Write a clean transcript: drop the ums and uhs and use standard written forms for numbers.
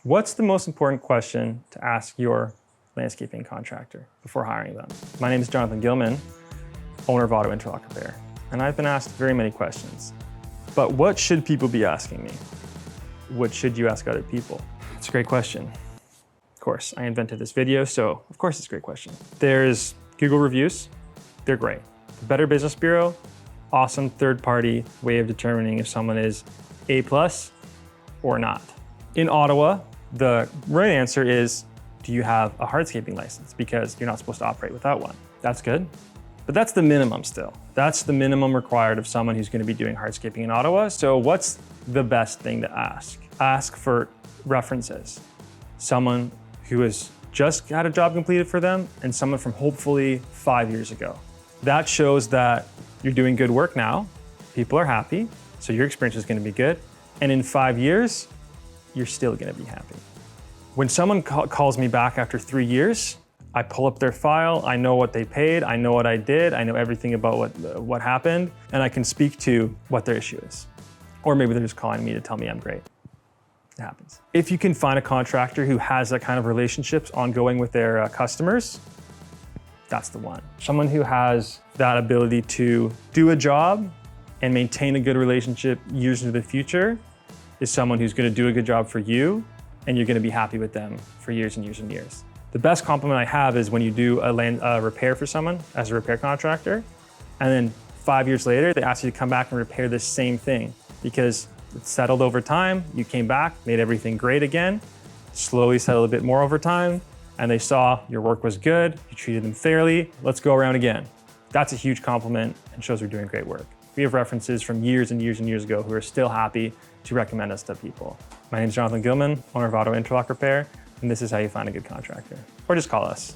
What's the most important question to ask your landscaping contractor before hiring them? My name is Jonathan Gilman, owner of Ottawa Interlock Repair, and I've been asked very many questions. But what should people be asking me? What should you ask other people? It's a great question. Of course, I invented this video, so of course it's a great question. There's Google reviews, they're great. The Better Business Bureau, awesome third-party way of determining if someone is A+ or not. In Ottawa, the right answer is, do you have a hardscaping license? Because you're not supposed to operate without one. That's good, but that's the minimum still. That's the minimum required of someone who's going to be doing hardscaping in Ottawa. So what's the best thing to ask? Ask for references. Someone who has just had a job completed for them and someone from hopefully 5 years ago. That shows that you're doing good work now, people are happy, so your experience is going to be good. And in 5 years, you're still going to be happy. When someone calls me back after 3 years, I pull up their file, I know what they paid, I know what I did, I know everything about what happened, and I can speak to what their issue is. Or maybe they're just calling me to tell me I'm great. It happens. If you can find a contractor who has that kind of relationships ongoing with their customers, that's the one. Someone who has that ability to do a job and maintain a good relationship years into the future is someone who's going to do a good job for you, and you're going to be happy with them for years and years and years. The best compliment I have is when you do a repair for someone as a repair contractor, and then 5 years later, they ask you to come back and repair the same thing because it's settled over time. You came back, made everything great again, slowly settled a bit more over time, and they saw your work was good, you treated them fairly, let's go around again. That's a huge compliment and shows we're doing great work. We have references from years and years and years ago who are still happy to recommend us to people. My name is Jonathan Gilman, owner of Ottawa Interlock Repair, and this is how you find a good contractor. Or just call us.